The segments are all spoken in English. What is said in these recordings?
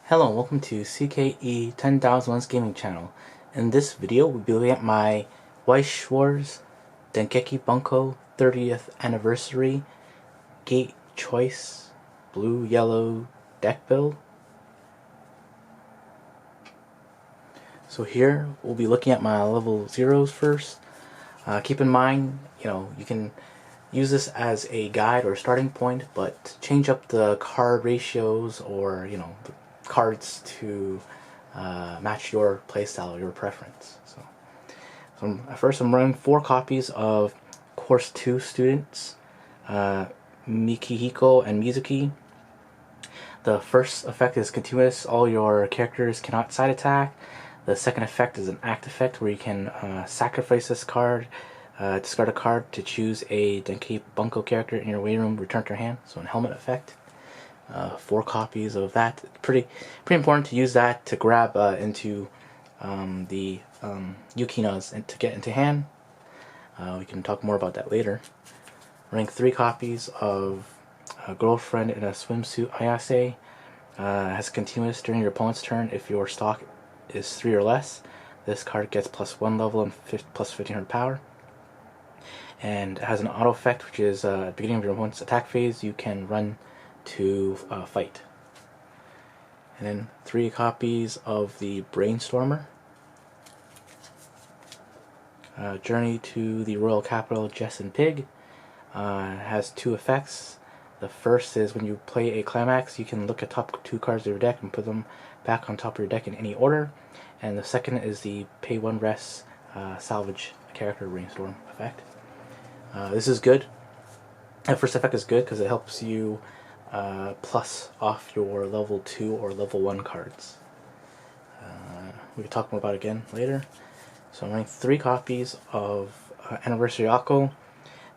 Hello and welcome to CKE 10,001's gaming channel. In this video we'll be looking at my Weiss Schwarz Dengeki Bunko 30th anniversary Gate Choice blue-yellow deck build. So here we'll be looking at my level zeros first. Keep in mind, you can use this as a guide or starting point, but change up the card ratios or the cards to match your playstyle or your preference. So first I'm running 4 copies of Course 2 students, Mikihiko and Mizuki. The first effect is continuous. All your characters cannot side attack. The second effect is an act effect where you can sacrifice this card, discard a card to choose a Dengeki Bunko character in your waiting room, return to your hand, so an helmet effect. 4 copies of that. Pretty important to use that to grab into the Yukinas and to get into hand. We can talk more about that later. Rank 3 copies of Girlfriend in a Swimsuit Ayase. Has continuous during your opponent's turn. If your stock is 3 or less, this card gets +1 level and plus 1500 power. And it has an auto effect, which is at the beginning of your opponent's attack phase, you can run to fight. And then 3 copies of the Brainstormer. Journey to the Royal Capital, Jess and Pig. Has 2 effects. The first is when you play a climax, you can look at top 2 cards of your deck and put them back on top of your deck in any order. And the second is the pay 1 rest salvage character Brainstorm effect. This is good. The first effect is good because it helps you plus off your level 2 or level 1 cards. We can talk more about it again later. So I'm running 3 copies of Anniversary Akko.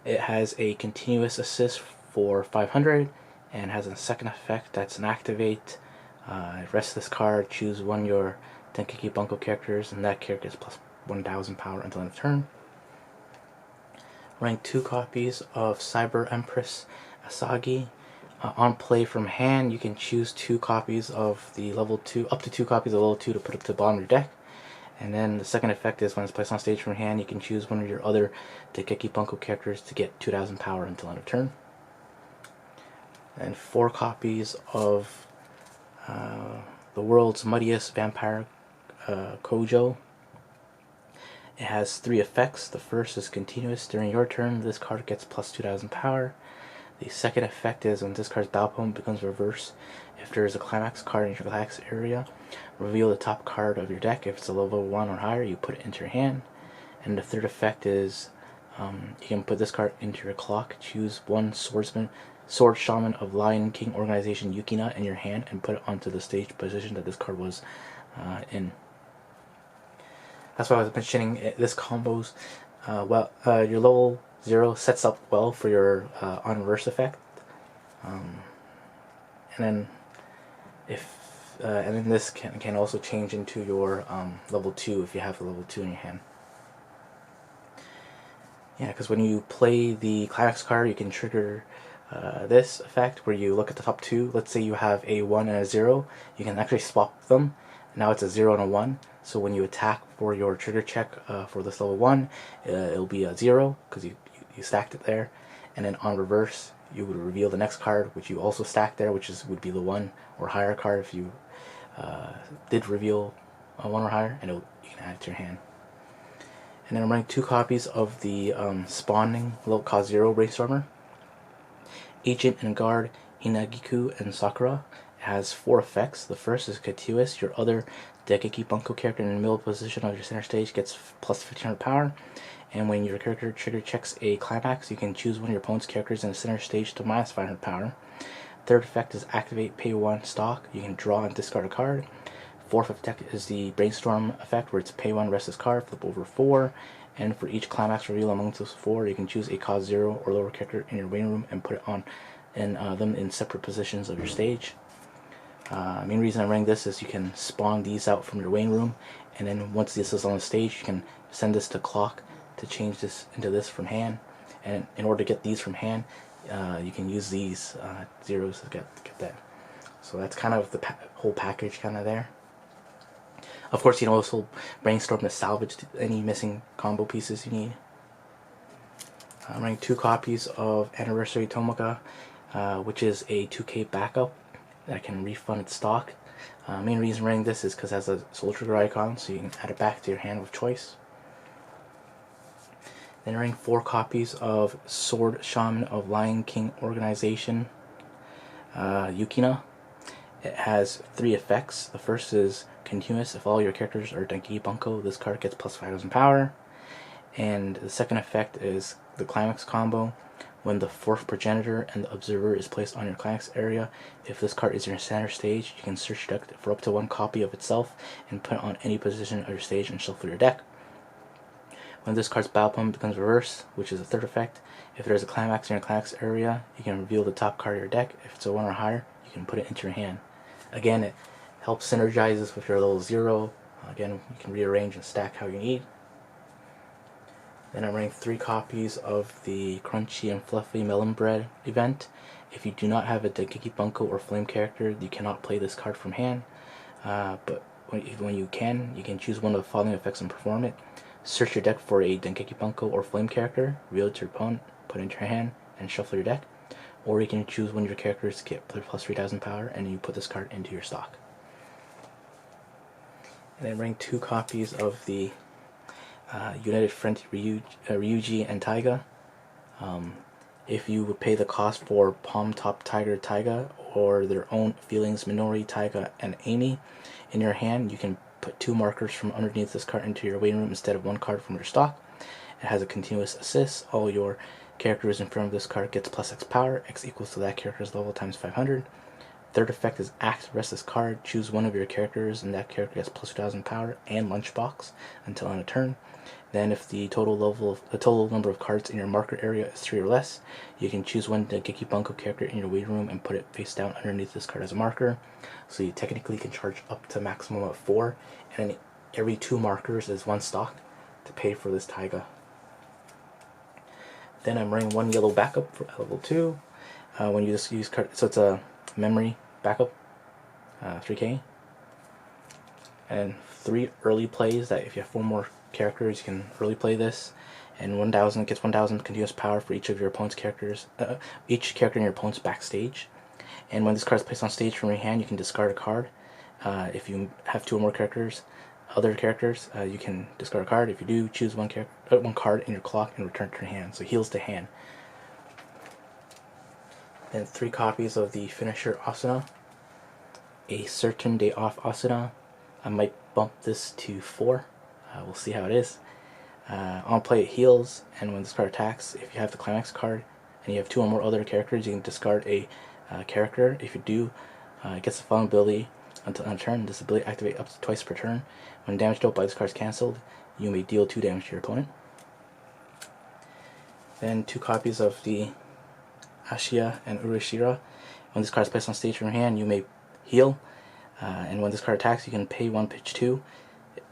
It has a continuous assist for 500 and has a second effect that's an activate. Rest this card, choose one of your Dengeki Bunko characters, and that character gets +1000 power until end of turn. Running 2 copies of Cyber Empress Asagi. On play from hand, you can choose 2 copies of the level 2, up to 2 copies of level 2 to put up to the bottom of your deck. And then the second effect is when it's placed on stage from hand, you can choose one of your other Dengeki Bunko characters to get 2000 power until end of turn. And 4 copies of the World's Muddiest Vampire Kojo. It has 3 effects. The first is continuous. During your turn, this card gets +2000 power. The second effect is when this card's battle poem becomes reverse. If there is a climax card in your climax area, reveal the top card of your deck. If it's a level 1 or higher, you put it into your hand. And the third effect is you can put this card into your clock. Choose one Sword Shaman of Lion King Organization Yukina in your hand and put it onto the stage position that this card was in. That's why I was mentioning this combos. Your level 0 sets up well for your on reverse effect, and then this can also change into your level 2 if you have a level 2 in your hand. Yeah, because when you play the climax card, you can trigger this effect where you look at the top 2. Let's say you have a 1 and a 0, you can actually swap them. Now it's a 0 and a 1. So when you attack for your trigger check for this level 1, it'll be a 0 because you stacked it there. And then on reverse, you would reveal the next card, which you also stacked there, which would be the 1 or higher card if you did reveal a 1 or higher, and you can add it to your hand. And then I'm running 2 copies of the spawning low cost 0 Brainstormer. Agent and Guard Hinagiku and Sakura. It has 4 effects. The first is continuous. Your other Dengeki Bunko character in the middle position of your center stage gets +1500 power. And when your character trigger checks a climax, you can choose one of your opponent's characters in the center stage to -500 power. Third effect is activate pay 1 stock. You can draw and discard a card. Fourth effect is the Brainstorm effect, where it's pay 1 rest this card, flip over 4. And for each climax reveal among those 4, you can choose a cost 0 or lower character in your waiting room and put it on them in separate positions of your stage. Main reason I'm running this is you can spawn these out from your waiting room, and then once this is on the stage, you can send this to clock to change this into this from hand. And in order to get these from hand, you can use these zeros to get that. So that's kind of the whole package kind of there. Of course, you can also brainstorm to salvage any missing combo pieces you need. I'm running 2 copies of Anniversary Tomoka, which is a 2K backup that can refund its stock. Main reason running this is because it has a Soul Trigger icon, so you can add it back to your hand with choice. Then running 4 copies of Sword Shaman of Lion King Organization, Yukina. It has 3 effects. The first is continuous. If all your characters are Dengeki Bunko, this card gets plus 5,000 power. And the second effect is the Climax combo. When the 4th Progenitor and the Observer is placed on your Climax area, if this card is in your center stage, you can search your deck for up to 1 copy of itself and put it on any position of your stage and shuffle your deck. When this card's battle poem becomes reversed, which is the 3rd effect, if there's a Climax in your Climax area, you can reveal the top card of your deck. If it's a 1 or higher, you can put it into your hand. Again, it helps synergizes with your level 0. Again, you can rearrange and stack how you need. Then I'm running 3 copies of the Crunchy and Fluffy Melon Bread event. If you do not have a Dengeki Bunko or Flame character, you cannot play this card from hand. But when you can choose one of the following effects and perform it. Search your deck for a Dengeki Bunko or Flame character, reveal it to your opponent, put it into your hand, and shuffle your deck. Or you can choose one of your characters to get plus 3,000 power, and you put this card into your stock. And then running 2 copies of the United Front Ryuji and Taiga. If you would pay the cost for Palm Top Tiger Taiga or their own Feelings Minori Taiga and Amy in your hand, you can put 2 markers from underneath this card into your waiting room instead of 1 card from your stock. It has a continuous assist. All your characters in front of this card gets plus X power. X equals to that character's level times 500. 3rd effect is act restless card. Choose one of your characters and that character gets plus 2,000 power and lunchbox until end of turn. Then if the total number of cards in your marker area is 3 or less, you can choose one Dengeki Bunko character in your waiting room and put it face down underneath this card as a marker. So you technically can charge up to maximum of 4, and then every 2 markers is 1 stock to pay for this Taiga. Then I'm running 1 yellow backup for level 2. When you just use card, so it's a memory backup, 3K, and 3 early plays that if you have 4 more characters, you can early play this, and 1,000 gets 1,000 continuous power for each of your opponent's characters, each character in your opponent's backstage. And when this card is placed on stage from your hand, you can discard a card. If you have 2 or more characters, you can discard a card. If you do, choose one card in your clock and return to your hand. So heals to hand. Then 3 copies of the finisher Asuna, a certain day off Asuna. I might bump this to 4. We'll see how it is. On play it heals, and when this card attacks, if you have the Climax card and you have 2 or more other characters, you can discard a character. If you do, it gets the following ability until end of turn. This ability activates up to twice per turn. When damage dealt by this card is cancelled, you may deal 2 damage to your opponent. Then 2 copies of the Ashiya and Urashira. When this card is placed on stage from your hand, you may heal, and when this card attacks, you can pay 1, pitch 2.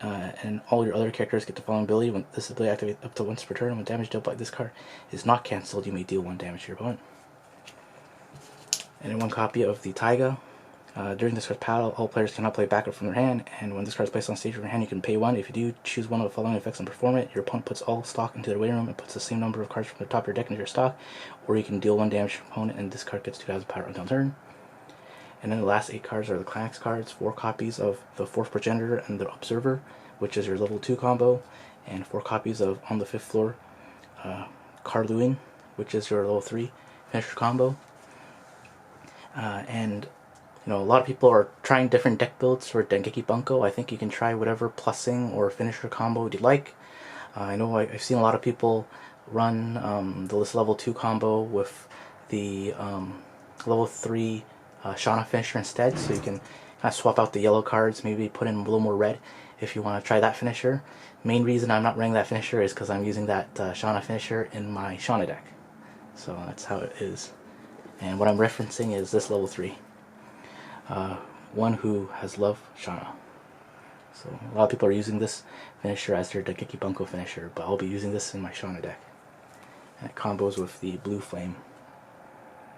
And all your other characters get the following ability. When this ability activates up to once per turn, when damage dealt by this card is not cancelled, you may deal 1 damage to your opponent. And then 1 copy of the Taiga. During this card's battle, all players cannot play backup from their hand, and when this card is placed on stage from your hand, you can pay 1. If you do, choose one of the following effects and perform it. Your opponent puts all stock into their waiting room and puts the same number of cards from the top of your deck into your stock, or you can deal 1 damage to your opponent, and this card gets 2,000 power until turn. And then the last 8 cards are the Climax cards. 4 copies of the 4th Progenitor and the Observer, which is your level 2 combo, and 4 copies of On the 5th Floor, Karluing, which is your level 3 finisher combo. And you know, a lot of people are trying different deck builds for Dengeki Bunko. I think you can try whatever plussing or finisher combo you'd like. I know I've seen a lot of people run this level 2 combo with the level 3 Shauna finisher instead, so you can kind of swap out the yellow cards, maybe put in a little more red if you want to try that finisher. Main reason I'm not running that finisher is because I'm using that Shauna finisher in my Shauna deck. So that's how it is. And what I'm referencing is this level 3. One who has loved Shauna. So a lot of people are using this finisher as their Dengeki Bunko finisher, but I'll be using this in my Shauna deck. And it combos with the Blue Flame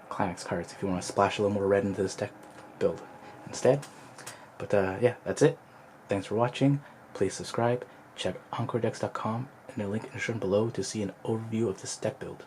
Climax cards if you want to splash a little more red into this deck. build instead. But yeah, that's it. Thanks for watching. Please subscribe. Check EncoreDecks.com and the link in the description below to see an overview of this deck build.